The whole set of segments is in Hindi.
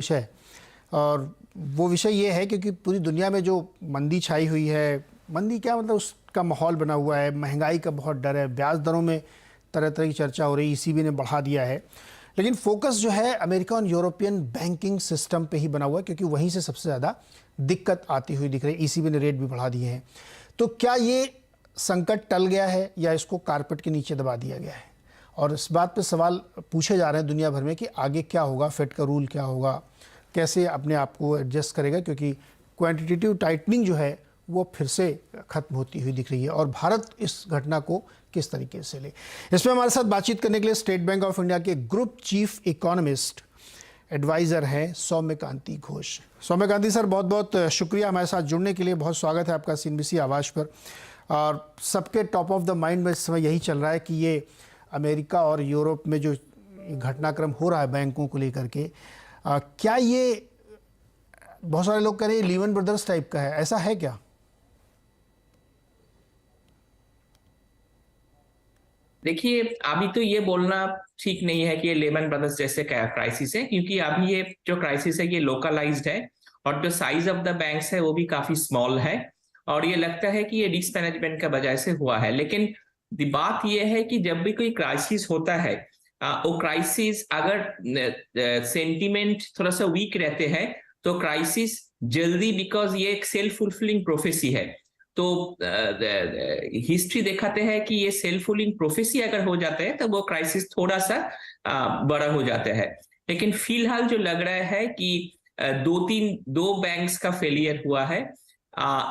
विषय। और वो विषय ये है क्योंकि पूरी दुनिया में जो मंदी छाई हुई है, मंदी क्या मतलब उसका माहौल बना हुआ है, महंगाई का बहुत डर है, ब्याज दरों में तरह तरह की चर्चा हो रही है, ईसीबी ने बढ़ा दिया है। लेकिन फोकस जो है अमेरिका और यूरोपियन बैंकिंग सिस्टम पे ही बना हुआ है क्योंकि वहीं से सबसे ज़्यादा दिक्कत आती हुई दिख रही है। ईसीबी ने रेट भी बढ़ा दिए हैं। तो क्या ये संकट टल गया है या इसको कारपेट के नीचे दबा दिया गया है? और इस बात पे सवाल पूछे जा रहे हैं दुनिया भर में कि आगे क्या होगा, फेड का रूल क्या होगा, कैसे अपने आप को एडजस्ट करेगा, क्योंकि क्वांटिटेटिव टाइटनिंग जो है वो फिर से खत्म होती हुई दिख रही है और भारत इस घटना को किस तरीके से ले। इसमें हमारे साथ बातचीत करने के लिए स्टेट बैंक ऑफ इंडिया के ग्रुप चीफ इकोनॉमिस्ट एडवाइज़र हैं सौम्यकांति घोष। सौम्यकांति सर, बहुत बहुत शुक्रिया हमारे साथ जुड़ने के लिए। बहुत स्वागत है आपका CNBC आवाज़ पर। और सबके टॉप ऑफ द माइंड में इस समय यही चल रहा है कि ये अमेरिका और यूरोप में जो घटनाक्रम हो रहा है बैंकों को लेकर के, क्या ये बहुत सारे लोग कह रहे हैं लीमन ब्रदर्स टाइप का है, ऐसा है क्या? देखिए, अभी तो ये बोलना ठीक नहीं है कि ये लेमन ब्रदर्स जैसे क्राइसिस है, क्योंकि अभी ये जो क्राइसिस है ये लोकलाइज्ड है और जो साइज ऑफ द बैंक्स है वो भी काफी स्मॉल है और ये लगता है कि ये रिस्क मैनेजमेंट का वजह से हुआ है। लेकिन बात ये है कि जब भी कोई क्राइसिस होता है, वो क्राइसिस अगर सेंटिमेंट थोड़ा सा वीक रहते हैं तो क्राइसिस जल्दी, बिकॉज ये एक सेल्फ फुलफिलिंग प्रोफेसी है। तो हिस्ट्री दिखाते हैं कि ये सेल्फ फुलिंग प्रोफेसी अगर हो जाता है तो वो क्राइसिस थोड़ा सा बड़ा हो जाता है। लेकिन फिलहाल जो लग रहा है कि दो बैंक्स का फेलियर हुआ है।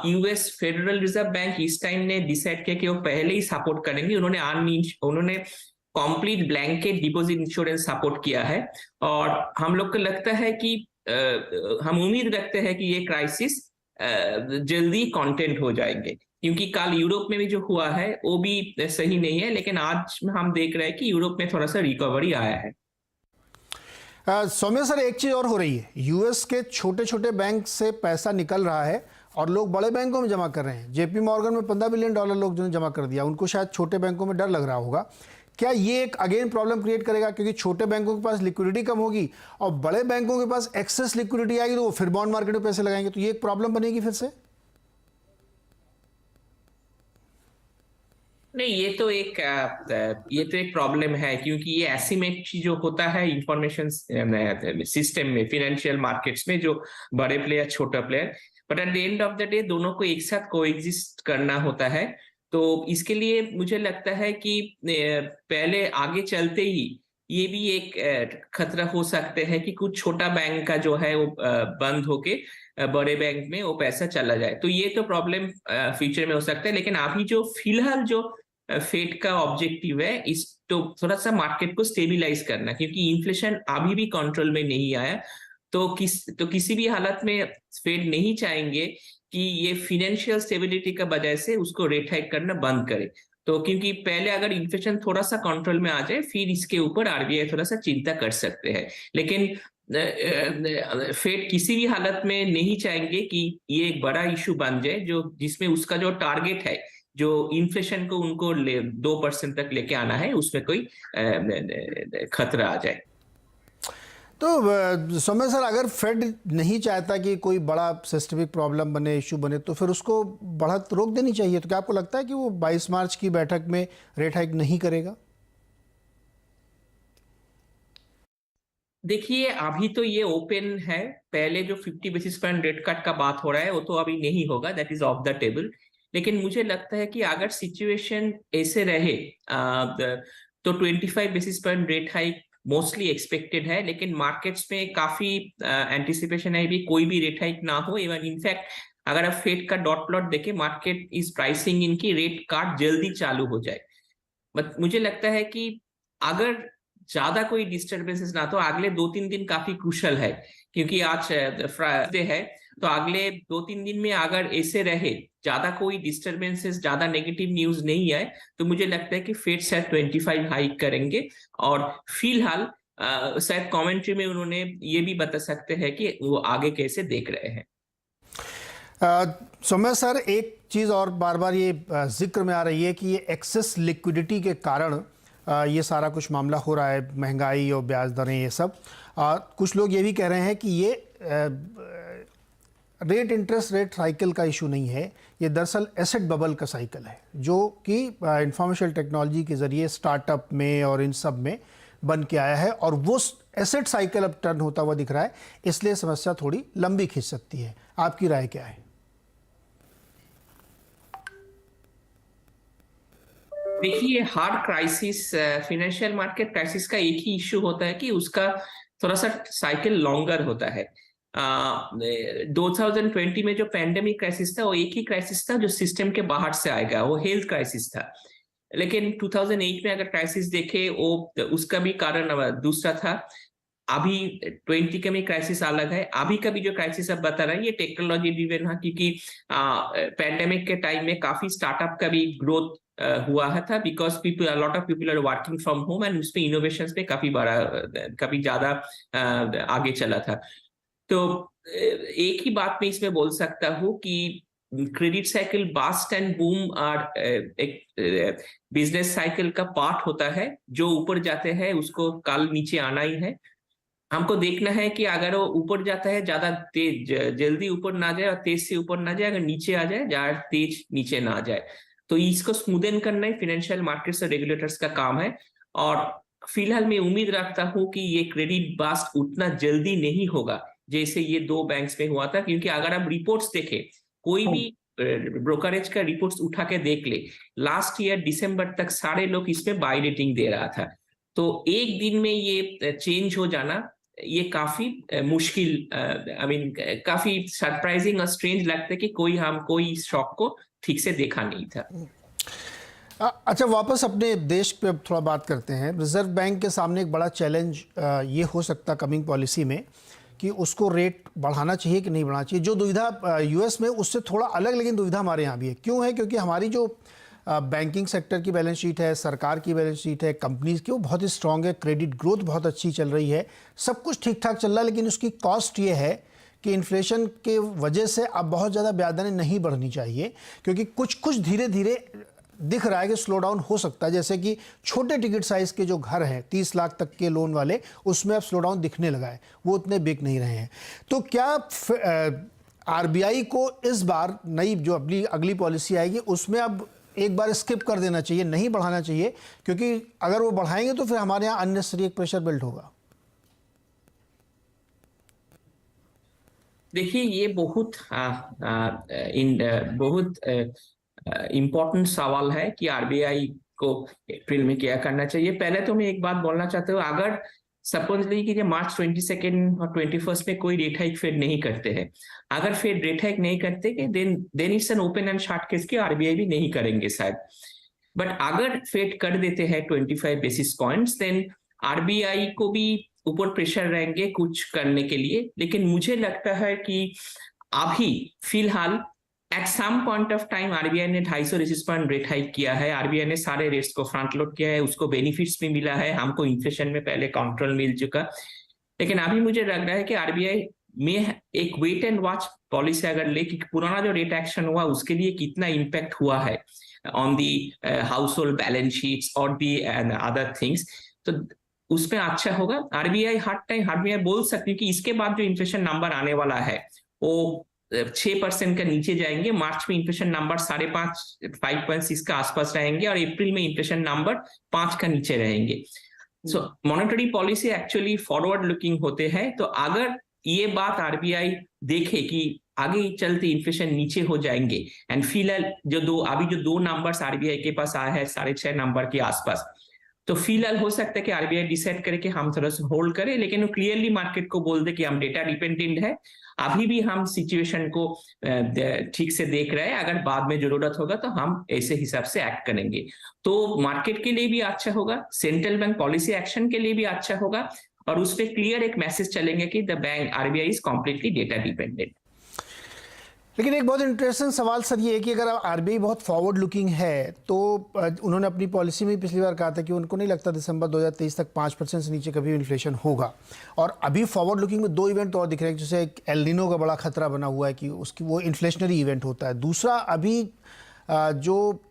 यूएस फेडरल रिजर्व बैंक इस टाइम ने डिसाइड किया कि वो पहले ही सपोर्ट करेंगे। उन्होंने complete blanket deposit insurance support किया है और हम लोग को लगता है कि हम उम्मीद रखते हैं कि ये क्राइसिस जल्दी कंटेंट हो जाएंगे, क्योंकि कल यूरोप में भी जो हुआ है वो भी सही नहीं है। लेकिन आज हम देख रहे हैं कि यूरोप में थोड़ा सा रिकवरी आया है। सौम्य सर, एक चीज़ और हो रही है, यूएस के छोटे छोटे बैंक से पैसा निकल रहा है और लोग बड़े बैंकों में जमा कर रहे हैं। JP मॉर्गन में $15 बिलियन लोग जो जमा कर दिया, उनको शायद छोटे बैंकों में डर लग रहा होगा। क्या ये एक अगेन प्रॉब्लम क्रिएट करेगा, क्योंकि छोटे बैंकों के पास लिक्विडिटी कम होगी और बड़े बैंकों के पास एक्सेस लिक्विडिटी आएगी तो वो फिर बॉन्ड मार्केट में पैसे लगाएंगे, तो ये एक प्रॉब्लम बनेगी फिर से? नहीं, ये तो एक प्रॉब्लम है, क्योंकि ये एसिमेट्री जो होता है इंफॉर्मेशन सिस्टम में, फाइनेंशियल मार्केट्स में, जो बड़े प्लेयर छोटा player, but at the end of the day दोनों को एक साथ कोएग्जिस्ट करना होता है। तो इसके लिए मुझे लगता है कि पहले आगे चलते ही ये भी एक खतरा हो सकते हैं कि कुछ छोटा बैंक का जो है वो बंद होके बड़े बैंक में वो पैसा चला जाए। तो ये तो प्रॉब्लम फ्यूचर में हो सकता है। लेकिन अभी जो फिलहाल जो फेड का ऑब्जेक्टिव है, इस तो थोड़ा सा मार्केट को स्टेबिलाइज करना, क्योंकि इन्फ्लेशन अभी भी कंट्रोल में नहीं आया। तो किसी भी हालत में फेड नहीं चाहेंगे कि ये फाइनेंशियल स्टेबिलिटी का वजह से उसको रेट हाइक करना बंद करे। तो क्योंकि पहले अगर इन्फ्लेशन थोड़ा सा कंट्रोल में आ जाए फिर इसके ऊपर RBI थोड़ा सा चिंता कर सकते हैं। लेकिन फेड किसी भी हालत में नहीं चाहेंगे कि ये एक बड़ा इशू बन जाए जो जिसमें उसका जो टारगेट है, जो इन्फ्लेशन को उनको 2% तक लेके आना है, उसमें कोई खतरा आ जाए। तो सौम्य सर, अगर फेड नहीं चाहता कि कोई बड़ा सिस्टमिक प्रॉब्लम बने, इशू बने, तो फिर उसको बढ़त रोक देनी चाहिए। तो क्या आपको लगता है कि वो 22 मार्च की बैठक में रेट हाइक नहीं करेगा? देखिए, अभी तो ये ओपन है। पहले जो 50 बेसिस पॉइंट रेट कट का बात हो रहा है वो तो अभी नहीं होगा, that is of the table. लेकिन मुझे लगता है कि अगर सिचुएशन ऐसे रहे तो 25 basis point rate hike mostly expected है। लेकिन मार्केट्स में काफी एंटिसिपेशन है भी कोई भी रेट हाइक ना हो। इवन इनफैक्ट अगर आप फेड का डॉट प्लॉट देखें, मार्केट इज प्राइसिंग इनकी रेट कट जल्दी चालू हो जाए। बट मुझे लगता है कि अगर ज्यादा कोई डिस्टर्बेंसेस ना, तो अगले 2-3 दिन काफी क्रूशल है, क्योंकि आज फ्राइडे है। तो अगले 2-3 दिन में अगर ऐसे रहे, ज्यादा कोई डिस्टर्बेंसेस, ज्यादा नेगेटिव न्यूज नहीं आए, तो मुझे लगता है कि फेड शायद 25 हाइक करेंगे। और फिलहाल शायद कमेंट्री में उन्होंने ये भी बता सकते हैं कि वो आगे कैसे देख रहे हैं। सौम्य सर, एक चीज़ और बार बार ये जिक्र में आ रही है कि ये एक्सेस लिक्विडिटी के कारण ये सारा कुछ मामला हो रहा है, महंगाई और ब्याज दरें ये सब। कुछ लोग ये भी कह रहे हैं कि ये रेट इंटरेस्ट रेट साइकिल का इशू नहीं है, ये दरअसल एसेट बबल का साइकिल है, जो कि इंफॉर्मेशन टेक्नोलॉजी के ज़रिए स्टार्टअप में और इन सब में बन के आया है, और वो एसेट साइकिल अब टर्न होता हुआ दिख रहा है, इसलिए समस्या थोड़ी लंबी खिंच सकती है। आपकी राय क्या है? देखिए, hard crisis, financial market crisis का एक ही इश्यू होता है कि उसका थोड़ा सा साइकिल लॉन्गर होता है। 2020 में जो पैंडेमिक क्राइसिस था वो एक ही क्राइसिस था जो सिस्टम के बाहर से आएगा, वो हेल्थ क्राइसिस था। लेकिन 2008 में अगर क्राइसिस देखे, वो उसका भी कारण दूसरा था। अभी 20 का भी क्राइसिस अलग है। अभी का भी जो क्राइसिस अब बता रहा है ये टेक्नोलॉजी ड्रिवन है, क्योंकि पैंडेमिक के टाइम में काफी स्टार्टअप का भी ग्रोथ हुआ है था, because people, lot of people are working from home, and उसमें इनोवेशंस में काफी बड़ा, काफी ज्यादा आगे चला था। तो एक ही बात मैं इसमें बोल सकता हूँ कि credit cycle bast and boom और एक बिजनेस साइकिल का पार्ट होता है। जो ऊपर जाते हैं उसको कल नीचे आना ही है। हमको देखना है कि अगर वो ऊपर जाता है ज्यादा तेज, जल्दी ऊपर ना जाए और तेज से ऊपर ना जाए, अगर नीचे आ जाए ज्यादा तेज नीचे ना आ जाए। तो इसको स्मूदन करना ही फाइनेंशियल मार्केट्स और रेगुलेटर्स का काम है। और फिलहाल मैं उम्मीद रखता हूँ कि ये क्रेडिट बास्ट उतना जल्दी नहीं होगा जैसे ये दो बैंक्स में हुआ था, क्योंकि अगर आप रिपोर्ट्स देखें, कोई भी ब्रोकरेज का रिपोर्ट्स उठा के देख ले, लास्ट ईयर दिसंबर तक सारे लोग इसमें बाय रेटिंग दे रहा था। तो एक दिन में ये चेंज हो जाना, ये काफी मुश्किल, आई मीन काफी सरप्राइजिंग और स्ट्रेंज लगता है कि कोई इस शॉक को ठीक से देखा नहीं था। अच्छा, वापस अपने देश पे अब थोड़ा बात करते हैं। रिजर्व बैंक के सामने एक बड़ा चैलेंज ये हो सकता कमिंग पॉलिसी में कि उसको रेट बढ़ाना चाहिए कि नहीं बढ़ाना चाहिए। जो दुविधा यूएस में उससे थोड़ा अलग, लेकिन दुविधा हमारे यहाँ भी है। क्यों है? क्योंकि हमारी जो बैंकिंग सेक्टर की बैलेंस शीट है, सरकार की बैलेंस शीट है, कंपनीज की, वो बहुत ही स्ट्रांग है, क्रेडिट ग्रोथ बहुत अच्छी चल रही है, सब कुछ ठीक ठाक चल रहा है। लेकिन उसकी कॉस्ट ये है कि इन्फ्लेशन के वजह से अब बहुत ज़्यादा ब्याज दरें नहीं बढ़नी चाहिए, क्योंकि कुछ धीरे धीरे दिख रहा है कि स्लो डाउन हो सकता है। जैसे कि छोटे टिकट साइज़ के जो घर हैं 30 लाख तक के लोन वाले, उसमें अब स्लो डाउन दिखने लगा है, वो उतने बिक नहीं रहे हैं। तो क्या आरबीआई को इस बार नई जो अगली पॉलिसी आएगी उसमें अब एक बार स्किप कर देना चाहिए, नहीं बढ़ाना चाहिए? क्योंकि अगर वो बढ़ाएंगे तो फिर हमारे यहाँ अननेसेसरी एक प्रेशर बिल्ड होगा। देखिए, ये बहुत इम्पोर्टेंट सवाल है कि आरबीआई को अप्रैल में क्या करना चाहिए। पहले तो मैं एक बात बोलना चाहता हूँ, अगर सपोजली कि मार्च 22 और 21 में कोई रेट हाइक फेड नहीं करते हैं, अगर फेड रेट हाइक नहीं करते कि then it's an open and short case कि आरबीआई भी नहीं करेंगे शायद। बट अगर फेड कर देते हैं 25 बेसिस पॉइंट्स, देन आरबीआई को भी ऊपर प्रेशर रहेंगे कुछ करने के लिए। लेकिन मुझे लगता है कि अभी फिलहाल at some point of time RBI ने 250 बेसिस पॉइंट रेट हाइक किया है, आरबीआई ने सारे रेट्स को फ्रंट लोड किया है, उसको बेनिफिट्स भी मिला है, हमको इन्फ्लेशन में पहले कंट्रोल मिल चुका। लेकिन अभी मुझे लग रहा है कि आरबीआई में एक वेट एंड वॉच पॉलिसी अगर ले कि पुराना जो रेट एक्शन हुआ उसके लिए कितना इम्पैक्ट हुआ है on the house hold balance sheets और दी अदर थिंग्स, तो उसमें अच्छा होगा। आरबीआई बोल सकती है कि इसके बाद जो इन्फ्लेशन नंबर आने वाला है वो 6% का नीचे जाएंगे। मार्च में इन्फ्लेशन नंबर 5.6 का आसपास रहेंगे और अप्रैल में इन्फ्लेशन नंबर 5 का नीचे रहेंगे। So monetary policy actually forward looking होते हैं। तो अगर ये बात आरबीआई देखे कि आगे चलते इन्फ्लेशन नीचे हो जाएंगे, एंड फिलहाल अभी जो दो नंबर्स आरबीआई के पास आया है 6.5 नंबर के आसपास, तो फिलहाल हो सकता है कि आरबीआई डिसाइड करे कि हम थोड़ा सा होल्ड करें, लेकिन वो क्लियरली मार्केट को बोल दे कि हम डेटा डिपेंडेंट है, अभी भी हम सिचुएशन को ठीक से देख रहे हैं, अगर बाद में जरूरत होगा तो हम ऐसे हिसाब से एक्ट करेंगे। तो मार्केट के लिए भी अच्छा होगा, सेंट्रल बैंक पॉलिसी एक्शन के लिए भी अच्छा होगा, और उस पर क्लियर एक मैसेज चलेंगे कि the bank RBI is completely data dependent. लेकिन एक बहुत इंटरेस्टिंग सवाल सर ये है कि अगर आरबीआई बहुत फॉरवर्ड लुकिंग है, तो उन्होंने अपनी पॉलिसी में पिछली बार कहा था कि उनको नहीं लगता दिसंबर 2023 तक 5% से नीचे कभी इन्फ्लेशन होगा। और अभी फॉरवर्ड लुकिंग में दो इवेंट और दिख रहे हैं, जैसे एक एल नीनो का बड़ा खतरा बना हुआ है कि उसकी वो इन्फ्लेशनरी इवेंट होता है। दूसरा, अभी जो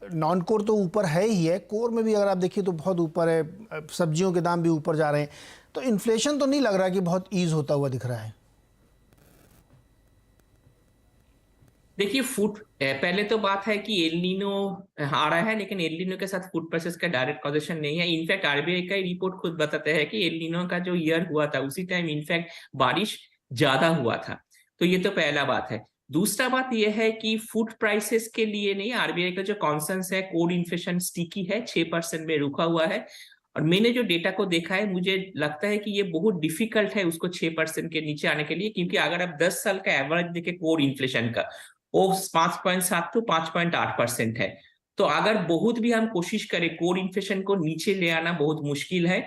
नॉन कोर तो ऊपर है ही है, कोर में भी अगर आप देखिए तो बहुत ऊपर है, सब्जियों के दाम भी ऊपर जा रहे हैं, तो इन्फ्लेशन तो नहीं लग रहा कि बहुत ईज होता हुआ दिख रहा है। देखिए फूड पहले तो बात है कि एल नीनो आ रहा है, लेकिन एल नीनो के साथ फूड प्राइसेस का डायरेक्ट कॉजेशन नहीं है। इनफैक्ट आरबीआई का रिपोर्ट खुद बताता है कि एल नीनो का जो ईयर हुआ था उसी टाइम इनफैक्ट बारिश ज्यादा हुआ था। तो ये तो पहला बात है। दूसरा बात यह है कि फूड प्राइसेस के लिए नहीं, आरबीआई का जो कॉन्सेंस है कोर इन्फ्लेशन स्टिकी है, 6% में रुका हुआ है। और मैंने जो डेटा को देखा है मुझे लगता है कि ये बहुत डिफिकल्ट है उसको 6% के नीचे आने के लिए, क्योंकि अगर आप 10 साल का एवरेज देखें कोर इन्फ्लेशन का, वो 5.7 टू 5.8% है। तो अगर बहुत भी हम कोशिश करें कोर इन्फ्लेशन को नीचे ले आना बहुत मुश्किल है,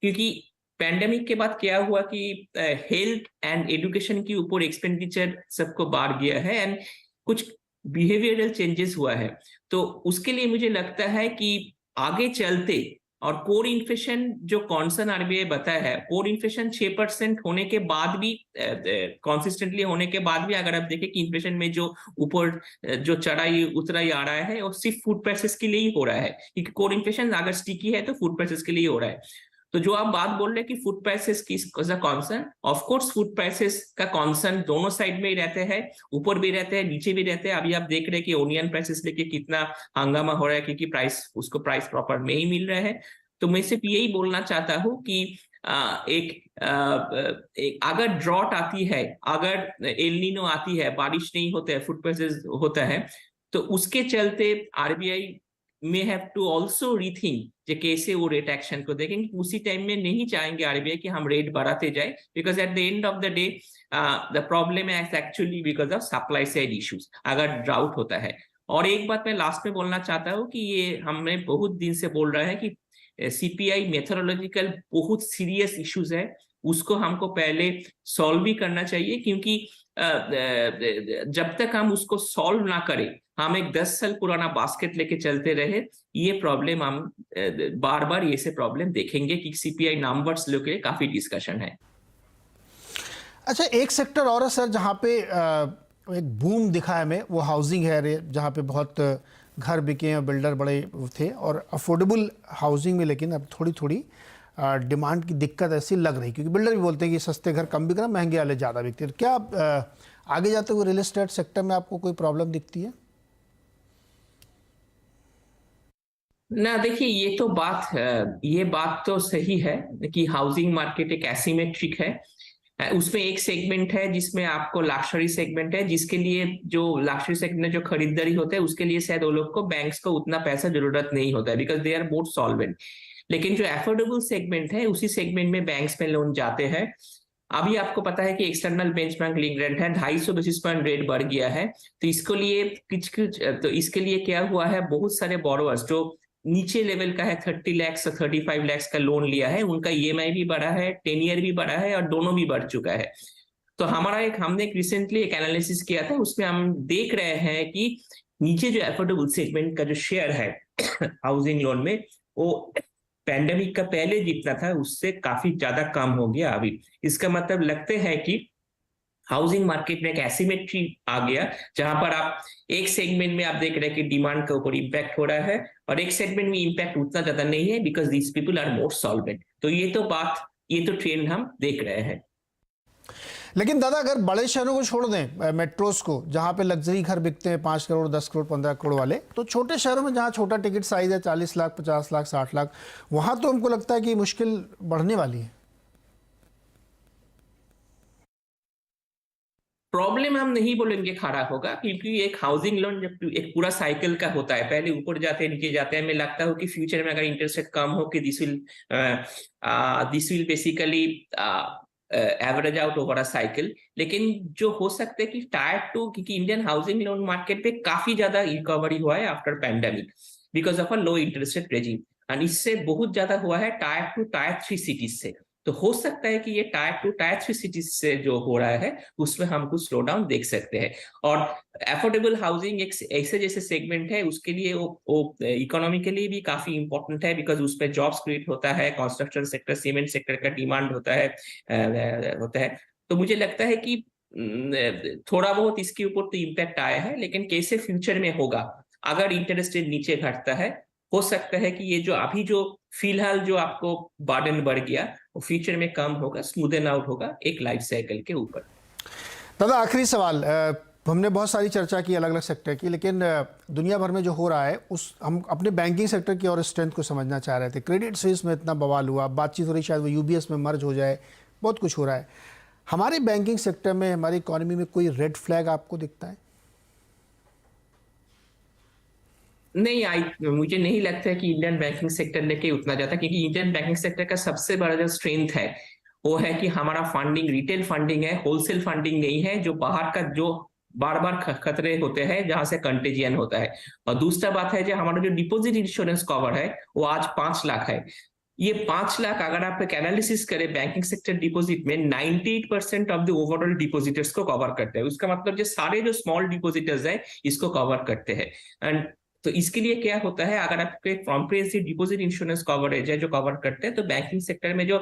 क्योंकि पैंडेमिक के बाद क्या हुआ कि हेल्थ एंड एजुकेशन के ऊपर एक्सपेंडिचर सबको बढ़ गया है एंड कुछ बिहेवियरल चेंजेस हुआ है। तो उसके लिए मुझे लगता है कि आगे चलते, और कोर इन्फ्लेशन जो कॉन्सर्न आरबीआई बताया है, कोर इन्फ्लेशन 6% होने के बाद भी, कंसिस्टेंटली होने के बाद भी अगर आप देखें कि इन्फ्लेशन में जो ऊपर जो चढ़ाई उतराई आ रहा है वो सिर्फ फूड प्राइसेस के लिए ही हो रहा है, क्योंकि कोर इन्फ्लेशन अगर स्टिकी है तो फूड प्राइसेस के लिए हो रहा है। तो जो आप बात बोल रहे हैं कि फूड प्राइसेस की concern, of course food prices का कॉन्सर्न दोनों साइड में ही रहते हैं, ऊपर भी रहते हैं नीचे भी रहते हैं। अभी आप देख रहे हैं कि ओनियन प्राइसेस लेके कितना हंगामा हो रहा है, क्योंकि प्राइस प्रॉपर नहीं मिल रहा है। तो मैं सिर्फ यही बोलना चाहता हूँ कि एक अगर ड्रॉट आती है, अगर एल नीनो आती है, बारिश नहीं होता है, फूड प्राइसेस होता है, तो उसके चलते RBI may have to also rethink कि कैसे वो रेट एक्शन को देखेंगे। उसी टाइम में नहीं चाहेंगे आरबीआई कि हम रेट बढ़ाते जाए, because at the end of the day the problem is actually because of supply side issues अगर ड्राउट होता है। और एक बात मैं लास्ट में बोलना चाहता हूँ कि ये हमें बहुत दिन से बोल रहा है कि सीपीआई मेथोडोलॉजिकल बहुत सीरियस इश्यूज है, उसको हमको पहले सॉल्व भी करना चाहिए, क्योंकि जब तक हम उसको सॉल्व ना करें, हम एक 10 साल पुराना बास्केट लेके चलते रहे, ये प्रॉब्लम हम बार बार ये से प्रॉब्लम देखेंगे कि सीपीआई नंबर्स लेके काफी डिस्कशन है। अच्छा, एक सेक्टर और है सर जहाँ पे एक बूम दिखा है हमें, वो हाउसिंग है, जहाँ पे बहुत घर बिके हैं, बिल्डर बड़े थे, और अफोर्डेबल हाउसिंग में लेकिन अब थोड़ी थोड़ी डिमांड की दिक्कत ऐसी लग रही, क्योंकि बिल्डर भी बोलते हैं कि सस्ते घर कम बिक रहे हैं, महंगे वाले ज़्यादा बिकते हैं। क्या आगे जाते हुए रियल एस्टेट सेक्टर में आपको कोई प्रॉब्लम दिखती है? ना देखिए, ये बात तो सही है कि हाउसिंग मार्केट एक एसिमेट्रिक है। उसमें एक सेगमेंट है जिसमें आपको लग्जरी सेगमेंट है, जिसके लिए जो लग्जरी सेगमेंट में जो खरीदारी होता है उसके लिए शायद वो लोग को बैंक्स को उतना पैसा जरूरत नहीं होता है, because they are both solvent. लेकिन जो अफोर्डेबल सेगमेंट है उसी सेगमेंट में बैंक्स में लोन जाते हैं। अभी आपको पता है कि एक्सटर्नल बेंचमार्क लिंक रेट है 250 बेसिस पॉइंट रेट बढ़ गया है। तो इसके लिए क्या हुआ है, बहुत सारे बोरोवर्स जो नीचे लेवल का है, 30 लाख से 35 लाख का लोन लिया है, उनका ईएमआई भी बढ़ा है, 10 ईयर भी बढ़ा है, और दोनों भी बढ़ चुका है। तो हमने एक रिसेंटली एक एनालिसिस किया था, उसमें हम देख रहे हैं कि नीचे जो अफोर्डेबल सेगमेंट का जो शेयर है हाउसिंग लोन में, वो पैंडेमिक का पहले जितना था उससे काफी ज्यादा कम हो गया अभी। इसका मतलब लगते है कि हाउसिंग मार्केट में एक एसिमेट्री आ गया, जहां पर आप एक सेगमेंट में आप देख रहे हैं कि डिमांड के ऊपर इंपैक्ट हो रहा है, और एक सेगमेंट में इंपैक्ट उतना ज्यादा नहीं है, because these people are more solvent. तो ये तो ट्रेंड हम देख रहे हैं। लेकिन दादा, अगर बड़े शहरों को छोड़ दें, मेट्रोस को, जहाँ पे लग्जरी घर बिकते हैं 5 करोड़ 10 करोड़ 15 करोड़ वाले, तो छोटे शहरों में जहाँ छोटा टिकट साइज है 40 लाख 50 लाख 60 लाख, वहाँ तो हमको लगता है कि मुश्किल बढ़ने वाली है। प्रॉब्लम हम नहीं बोलेंगे खड़ा होगा, क्योंकि एक हाउसिंग लोन जब एक पूरा साइकिल का होता है, पहले ऊपर जाते हैं नीचे जाते हैं। मैं लगता है कि फ्यूचर में अगर इंटरेस्ट रेट कम हो कि this will basically average out over a cycle. लेकिन जो हो सकता है कि टायर 2, क्योंकि इंडियन हाउसिंग लोन मार्केट पे काफी ज्यादा रिकवरी हुआ है after pandemic because of a low interest rate regime, and इससे बहुत ज्यादा हुआ है टायर 2 टायर 3 सिटीज से। तो हो सकता है कि ये टायर 2 टायर 3 सिटीज से जो हो रहा है उसमें हम कुछ स्लो डाउन देख सकते हैं। और अफोर्डेबल हाउसिंग एक ऐसे जैसे सेगमेंट है, उसके लिए वो इकोनॉमी के लिए भी काफी इंपॉर्टेंट है, बिकॉज उसमें जॉब्स क्रिएट होता है, कंस्ट्रक्शन सेक्टर सीमेंट सेक्टर का डिमांड होता है। तो मुझे लगता है कि थोड़ा बहुत इसके ऊपर तो इम्पैक्ट आया है, लेकिन कैसे फ्यूचर में होगा अगर इंटरेस्ट रेट नीचे घटता है, हो सकता है कि ये जो अभी जो फिलहाल जो आपको बर्डन बढ़ गया वो फ्यूचर में कम होगा, स्मूदन आउट होगा एक लाइफ साइकिल के ऊपर। दादा आखिरी सवाल, हमने बहुत सारी चर्चा की अलग अलग सेक्टर की, लेकिन दुनिया भर में जो हो रहा है उस हम अपने बैंकिंग सेक्टर की और स्ट्रेंथ को समझना चाह रहे थे। क्रेडिट स्विस में इतना बवाल हुआ, बातचीत हो रही शायद वो यूबीएस में मर्ज हो जाए, बहुत कुछ हो रहा है। हमारे बैंकिंग सेक्टर में, हमारी इकोनॉमी में कोई रेड फ्लैग आपको दिखता है? नहीं, मुझे नहीं लगता है कि इंडियन बैंकिंग सेक्टर लेके उतना जाता, क्योंकि इंडियन बैंकिंग सेक्टर का सबसे बड़ा जो स्ट्रेंथ है वो है कि हमारा फंडिंग रिटेल फंडिंग है, होलसेल फंडिंग नहीं है, जो बाहर का जो बार बार खतरे होते हैं जहां से कंटेजियन होता है। और दूसरा बात है जो हमारा जो डिपॉजिट इंश्योरेंस कवर है वो आज 5 लाख है। ये 5 लाख अगर आप एक एनालिसिस करें बैंकिंग सेक्टर डिपॉजिट में 98% ऑफ द ओवरऑल डिपॉजिटर्स को कवर करते हैं। उसका मतलब जो सारे जो स्मॉल डिपॉजिटर्स है इसको कवर करते हैं। एंड तो इसके लिए क्या होता है, अगर आपको एक कॉम्प्रिहेंसिव डिपॉजिट इंश्योरेंस कवरेज है जो कवर करते हैं, तो बैंकिंग सेक्टर में जो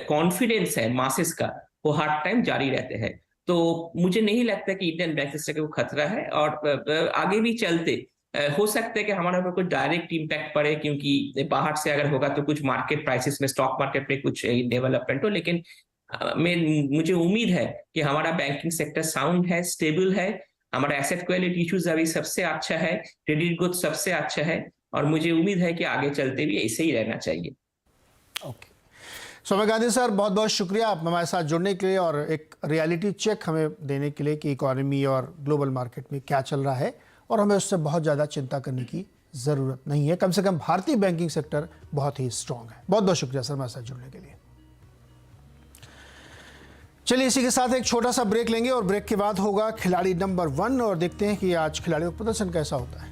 कॉन्फिडेंस है मासेस का वो हर टाइम जारी रहते हैं। तो मुझे नहीं लगता कि इंडियन बैंकिंग सेक्टर को खतरा है। और आगे भी चलते हो सकता है कि हमारे ऊपर कुछ डायरेक्ट इम्पैक्ट पड़े, क्योंकि बाहर से अगर होगा तो कुछ मार्केट प्राइसेस में, स्टॉक मार्केट में कुछ डेवलपमेंट हो, लेकिन मुझे उम्मीद है कि हमारा बैंकिंग सेक्टर साउंड है, स्टेबल है, हमारा एसेट क्वालिटी इश्यूज अभी सबसे अच्छा है, क्रेडिट ग्रोथ सबसे अच्छा है, और मुझे उम्मीद है कि आगे चलते भी ऐसे ही रहना चाहिए। ओके, सौम्य गांधी सर, बहुत बहुत शुक्रिया आप हमारे साथ जुड़ने के लिए और एक रियलिटी चेक हमें देने के लिए कि इकोनॉमी और ग्लोबल मार्केट में क्या चल रहा है, और हमें उससे बहुत ज़्यादा चिंता करने की ज़रूरत नहीं है। कम से कम भारतीय बैंकिंग सेक्टर बहुत ही स्ट्रांग है। बहुत बहुत शुक्रिया सर हमारे साथ जुड़ने के लिए। चलिए इसी के साथ एक छोटा सा ब्रेक लेंगे और ब्रेक के बाद होगा खिलाड़ी नंबर 1 और देखते हैं कि आज खिलाड़ियों का प्रदर्शन कैसा होता है।